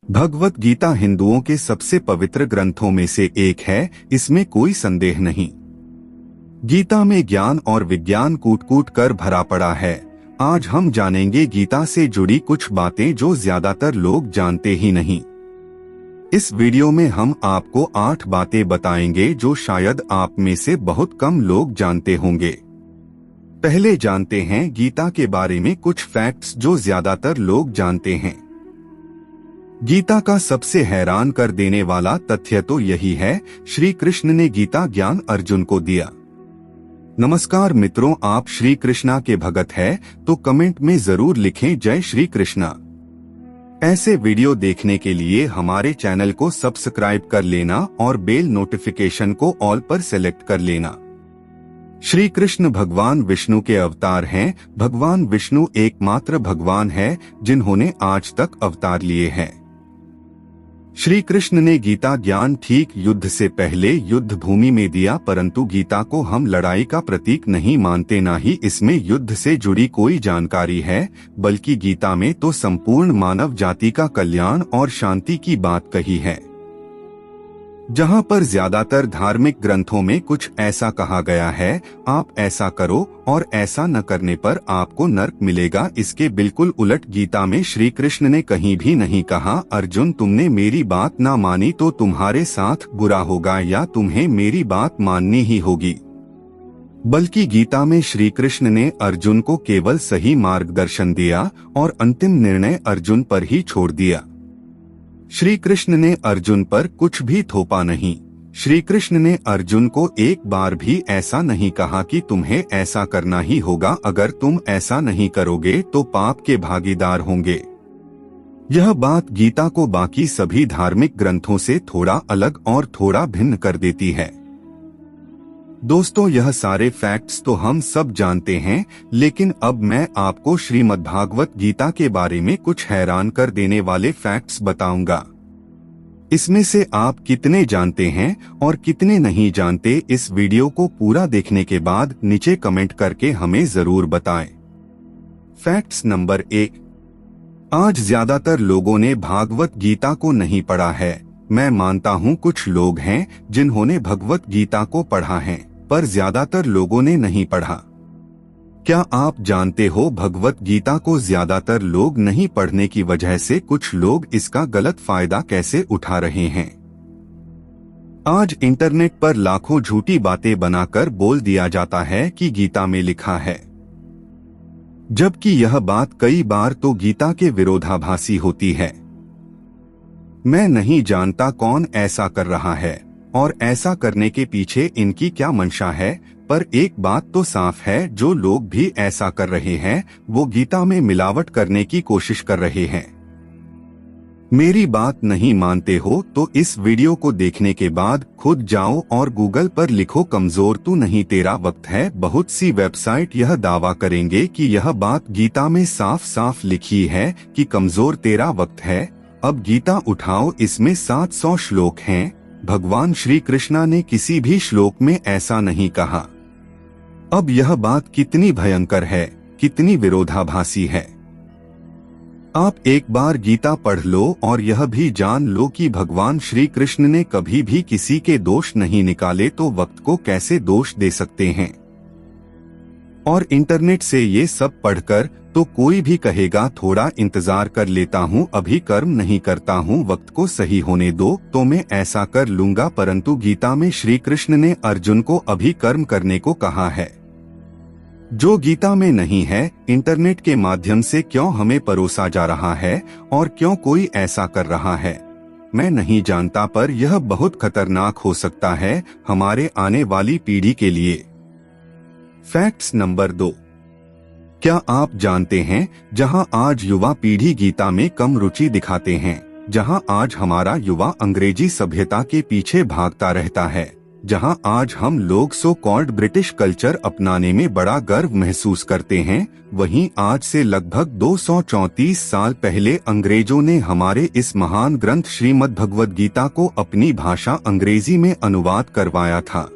भगवत गीता हिंदुओं के सबसे पवित्र ग्रंथों में से एक है, इसमें कोई संदेह नहीं। गीता में ज्ञान और विज्ञान कूट कूट कर भरा पड़ा है। आज हम जानेंगे गीता से जुड़ी कुछ बातें जो ज्यादातर लोग जानते ही नहीं। इस वीडियो में हम आपको 8 बातें बताएंगे जो शायद आप में से बहुत कम लोग जानते होंगे। पहले जानते हैं गीता के बारे में कुछ फैक्ट्स जो ज्यादातर लोग जानते हैं। गीता का सबसे हैरान कर देने वाला तथ्य तो यही है, श्री कृष्ण ने गीता ज्ञान अर्जुन को दिया। नमस्कार मित्रों, आप श्री कृष्णा के भगत हैं तो कमेंट में जरूर लिखें जय श्री कृष्णा। ऐसे वीडियो देखने के लिए हमारे चैनल को सब्सक्राइब कर लेना और बेल नोटिफिकेशन को ऑल पर सेलेक्ट कर लेना। श्री कृष्ण भगवान विष्णु के अवतार हैं। भगवान विष्णु एकमात्र भगवान है जिन्होंने आज तक अवतार लिए हैं। श्री कृष्ण ने गीता ज्ञान ठीक युद्ध से पहले युद्ध भूमि में दिया, परंतु गीता को हम लड़ाई का प्रतीक नहीं मानते, ना ही इसमें युद्ध से जुड़ी कोई जानकारी है, बल्कि गीता में तो संपूर्ण मानव जाति का कल्याण और शांति की बात कही है। जहां पर ज्यादातर धार्मिक ग्रंथों में कुछ ऐसा कहा गया है, आप ऐसा करो और ऐसा न करने पर आपको नरक मिलेगा, इसके बिल्कुल उलट गीता में श्री कृष्ण ने कहीं भी नहीं कहा, अर्जुन तुमने मेरी बात ना मानी तो तुम्हारे साथ बुरा होगा या तुम्हें मेरी बात माननी ही होगी। बल्कि गीता में श्री कृष्ण ने अर्जुन को केवल सही मार्गदर्शन दिया और अंतिम निर्णय अर्जुन पर ही छोड़ दिया। श्री कृष्ण ने अर्जुन पर कुछ भी थोपा नहीं। श्री कृष्ण ने अर्जुन को एक बार भी ऐसा नहीं कहा कि तुम्हें ऐसा करना ही होगा, अगर तुम ऐसा नहीं करोगे तो पाप के भागीदार होंगे। यह बात गीता को बाकी सभी धार्मिक ग्रंथों से थोड़ा अलग और थोड़ा भिन्न कर देती है। दोस्तों, यह सारे फैक्ट्स तो हम सब जानते हैं, लेकिन अब मैं आपको श्रीमद्भागवत गीता के बारे में कुछ हैरान कर देने वाले फैक्ट्स बताऊंगा। इसमें से आप कितने जानते हैं और कितने नहीं जानते, इस वीडियो को पूरा देखने के बाद नीचे कमेंट करके हमें जरूर बताएं। Facts number 1। आज ज्यादातर लोगों ने भागवत गीता को नहीं पढ़ा है। मैं मानता हूँ कुछ लोग हैं जिन्होंने भगवत गीता को पढ़ा है, पर ज्यादातर लोगों ने नहीं पढ़ा। क्या आप जानते हो भगवत गीता को ज्यादातर लोग नहीं पढ़ने की वजह से कुछ लोग इसका गलत फायदा कैसे उठा रहे हैं। आज इंटरनेट पर लाखों झूठी बातें बनाकर बोल दिया जाता है कि गीता में लिखा है, जबकि यह बात कई बार तो गीता के विरोधाभासी होती है। मैं नहीं जानता कौन ऐसा कर रहा है और ऐसा करने के पीछे इनकी क्या मंशा है, पर एक बात तो साफ है, जो लोग भी ऐसा कर रहे हैं वो गीता में मिलावट करने की कोशिश कर रहे हैं। मेरी बात नहीं मानते हो तो इस वीडियो को देखने के बाद खुद जाओ और गूगल पर लिखो कमजोर तू नहीं तेरा वक्त है। बहुत सी वेबसाइट यह दावा करेंगे कि यह बात गीता में साफ साफ लिखी है कि कमजोर तेरा वक्त है। अब गीता उठाओ, इसमें 700 श्लोक हैं। भगवान श्री कृष्णा ने किसी भी श्लोक में ऐसा नहीं कहा। अब यह बात कितनी भयंकर है, कितनी विरोधाभासी है। आप एक बार गीता पढ़ लो और यह भी जान लो कि भगवान श्री कृष्ण ने कभी भी किसी के दोष नहीं निकाले, तो वक्त को कैसे दोष दे सकते हैं। और इंटरनेट से ये सब पढ़कर तो कोई भी कहेगा थोड़ा इंतजार कर लेता हूँ, अभी कर्म नहीं करता हूँ, वक्त को सही होने दो तो मैं ऐसा कर लूंगा, परंतु गीता में श्री कृष्ण ने अर्जुन को अभी कर्म करने को कहा है, जो गीता में नहीं है। इंटरनेट के माध्यम से क्यों हमें परोसा जा रहा है और क्यों कोई ऐसा कर रहा है, मैं नहीं जानता, पर यह बहुत खतरनाक हो सकता है हमारे आने वाली पीढ़ी के लिए। Facts number 2। क्या आप जानते हैं जहां आज युवा पीढ़ी गीता में कम रुचि दिखाते हैं, जहां आज हमारा युवा अंग्रेजी सभ्यता के पीछे भागता रहता है, जहां आज हम लोग सो कॉल्ड ब्रिटिश कल्चर अपनाने में बड़ा गर्व महसूस करते हैं, वहीं आज से लगभग 234 साल पहले अंग्रेजों ने हमारे इस महान ग्रंथ श्रीमद् भगवद गीता को अपनी भाषा अंग्रेजी में अनुवाद करवाया था।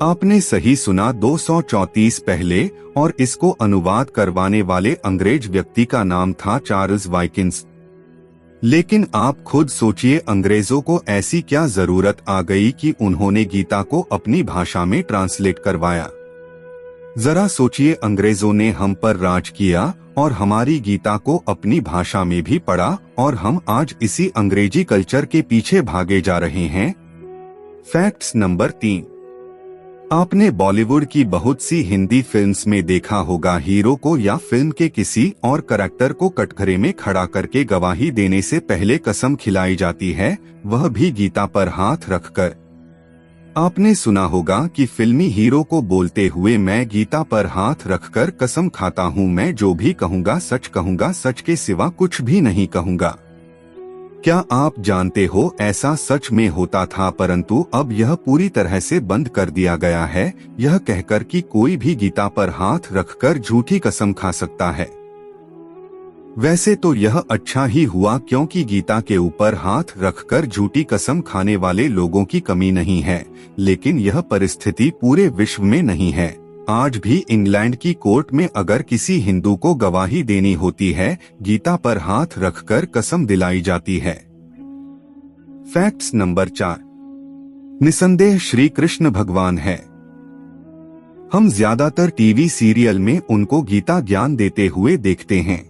आपने सही सुना, 234 पहले, और इसको अनुवाद करवाने वाले अंग्रेज व्यक्ति का नाम था चार्ल्स वाइकिंस। लेकिन आप खुद सोचिए, अंग्रेजों को ऐसी क्या जरूरत आ गई कि उन्होंने गीता को अपनी भाषा में ट्रांसलेट करवाया। जरा सोचिए, अंग्रेजों ने हम पर राज किया और हमारी गीता को अपनी भाषा में भी पढ़ा, और हम आज इसी अंग्रेजी कल्चर के पीछे भागे जा रहे हैं। Facts number 3। आपने बॉलीवुड की बहुत सी हिंदी फिल्म्स में देखा होगा, हीरो को या फिल्म के किसी और कैरेक्टर को कटघरे में खड़ा करके गवाही देने से पहले कसम खिलाई जाती है, वह भी गीता पर हाथ रखकर। आपने सुना होगा कि फिल्मी हीरो को बोलते हुए, मैं गीता पर हाथ रखकर कसम खाता हूँ, मैं जो भी कहूँगा, सच के सिवा कुछ भी नहीं कहूँगा। क्या आप जानते हो ऐसा सच में होता था, परंतु अब यह पूरी तरह से बंद कर दिया गया है, यह कहकर कि कोई भी गीता पर हाथ रखकर झूठी कसम खा सकता है। वैसे तो यह अच्छा ही हुआ, क्योंकि गीता के ऊपर हाथ रखकर झूठी कसम खाने वाले लोगों की कमी नहीं है, लेकिन यह परिस्थिति पूरे विश्व में नहीं है। आज भी इंग्लैंड की कोर्ट में अगर किसी हिंदू को गवाही देनी होती है, गीता पर हाथ रखकर कसम दिलाई जाती है। Facts number 4। निसंदेह श्री कृष्ण भगवान है। हम ज्यादातर टीवी सीरियल में उनको गीता ज्ञान देते हुए देखते हैं।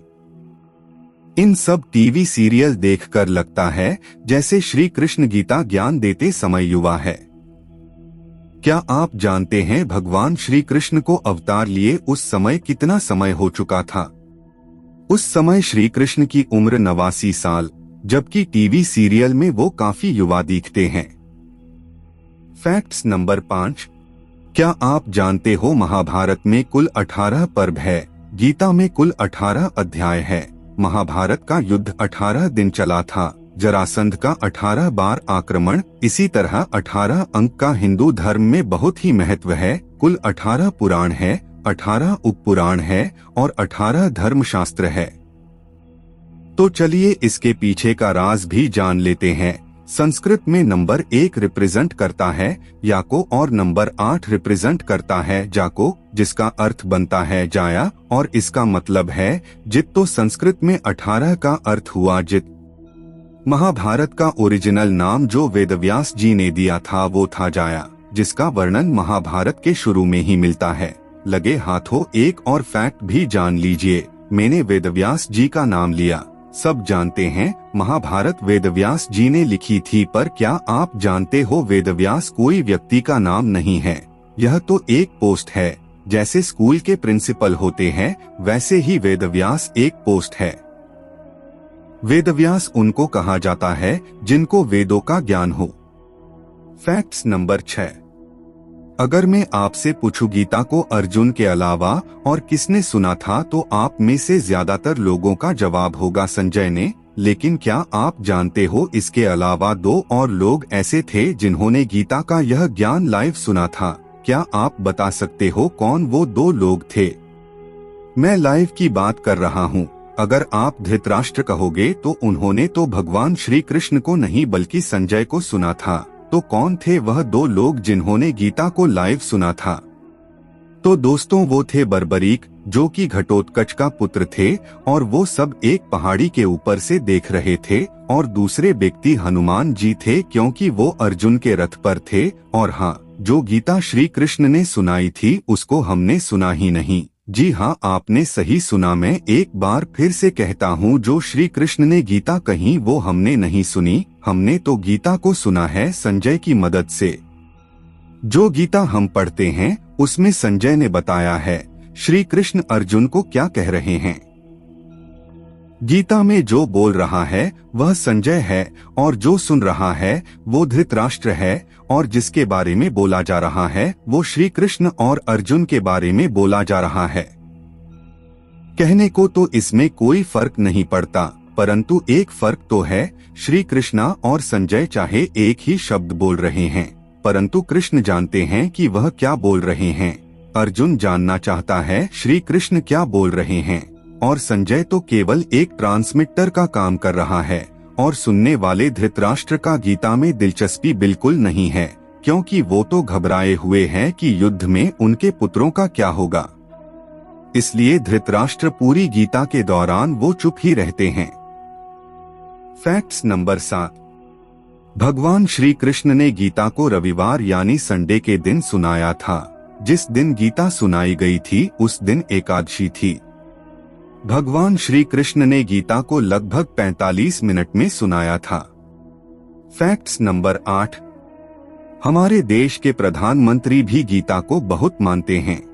इन सब टीवी सीरियल देखकर लगता है जैसे श्री कृष्ण गीता ज्ञान देते समय युवा है। क्या आप जानते हैं भगवान श्री कृष्ण को अवतार लिए उस समय कितना समय हो चुका था? उस समय श्री कृष्ण की उम्र 89 साल, जबकि टीवी सीरियल में वो काफी युवा दिखते हैं। Facts number 5। क्या आप जानते हो महाभारत में कुल 18 पर्व है, गीता में कुल 18 अध्याय है। महाभारत का युद्ध 18 दिन चला था, जरासंध का 18 बार आक्रमण, इसी तरह 18 अंक का हिंदू धर्म में बहुत ही महत्व है। कुल 18 पुराण है, 18 उपपुराण है और 18 धर्मशास्त्र है। तो चलिए इसके पीछे का राज भी जान लेते हैं। संस्कृत में नंबर 1 रिप्रेजेंट करता है या को और नंबर 8 रिप्रेजेंट करता है जा को, जिसका अर्थ बनता है जाया और इसका मतलब है जित। तो संस्कृत में 18 का अर्थ हुआ जित। महाभारत का ओरिजिनल नाम जो वेदव्यास जी ने दिया था वो था जाया, जिसका वर्णन महाभारत के शुरू में ही मिलता है। लगे हाथों एक और फैक्ट भी जान लीजिए, मैंने वेदव्यास जी का नाम लिया। सब जानते हैं महाभारत वेदव्यास जी ने लिखी थी, पर क्या आप जानते हो वेदव्यास कोई व्यक्ति का नाम नहीं है, यह तो एक पोस्ट है। जैसे स्कूल के प्रिंसिपल होते हैं, वैसे ही वेदव्यास एक पोस्ट है। वेदव्यास उनको कहा जाता है जिनको वेदों का ज्ञान हो। Facts number 6। अगर मैं आपसे पूछूं गीता को अर्जुन के अलावा और किसने सुना था, तो आप में से ज्यादातर लोगों का जवाब होगा संजय ने। लेकिन क्या आप जानते हो इसके अलावा 2 और लोग ऐसे थे जिन्होंने गीता का यह ज्ञान लाइव सुना था? क्या आप बता सकते हो कौन वो 2 लोग थे? मैं लाइव की बात कर रहा हूँ। अगर आप धृतराष्ट्र कहोगे तो उन्होंने तो भगवान श्री कृष्ण को नहीं बल्कि संजय को सुना था। तो कौन थे वह 2 लोग जिन्होंने गीता को लाइव सुना था? तो दोस्तों वो थे बर्बरीक, जो कि घटोत्कच का पुत्र थे, और वो सब एक पहाड़ी के ऊपर से देख रहे थे। और दूसरे व्यक्ति हनुमान जी थे, क्योंकि वो अर्जुन के रथ पर थे। और हाँ, जो गीता श्री कृष्ण ने सुनाई थी उसको हमने सुना ही नहीं। जी हाँ, आपने सही सुना। मैं एक बार फिर से कहता हूँ, जो श्री कृष्ण ने गीता कही वो हमने नहीं सुनी। हमने तो गीता को सुना है संजय की मदद से। जो गीता हम पढ़ते हैं उसमें संजय ने बताया है श्री कृष्ण अर्जुन को क्या कह रहे हैं। गीता में जो बोल रहा है वह संजय है, और जो सुन रहा है वो धृतराष्ट्र है, और जिसके बारे में बोला जा रहा है वो श्री कृष्ण और अर्जुन के बारे में बोला जा रहा है। कहने को तो इसमें कोई फर्क नहीं पड़ता, परंतु एक फर्क तो है, श्री कृष्णा और संजय चाहे एक ही शब्द बोल रहे हैं, परंतु कृष्ण जानते हैं कि वह क्या बोल रहे हैं। अर्जुन जानना चाहता है श्री कृष्ण क्या बोल रहे हैं, और संजय तो केवल एक ट्रांसमीटर का काम कर रहा है। और सुनने वाले धृतराष्ट्र का गीता में दिलचस्पी बिल्कुल नहीं है, क्योंकि वो तो घबराए हुए हैं कि युद्ध में उनके पुत्रों का क्या होगा। इसलिए धृतराष्ट्र पूरी गीता के दौरान वो चुप ही रहते हैं। Facts number 7। भगवान श्री कृष्ण ने गीता को रविवार यानी संडे के दिन सुनाया था। जिस दिन गीता सुनाई गई थी उस दिन एकादशी थी। भगवान श्री कृष्ण ने गीता को लगभग 45 मिनट में सुनाया था। Facts number 8। हमारे देश के प्रधानमंत्री भी गीता को बहुत मानते हैं।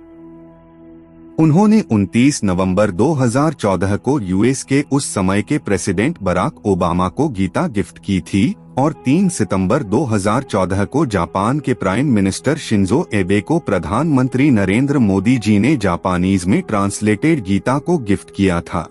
उन्होंने 29 नवंबर 2014 को यूएस के उस समय के प्रेसिडेंट बराक ओबामा को गीता गिफ्ट की थी और 3 सितंबर 2014 को जापान के प्राइम मिनिस्टर शिंजो एबे को प्रधानमंत्री नरेंद्र मोदी जी ने जापानीज में ट्रांसलेटेड गीता को गिफ्ट किया था।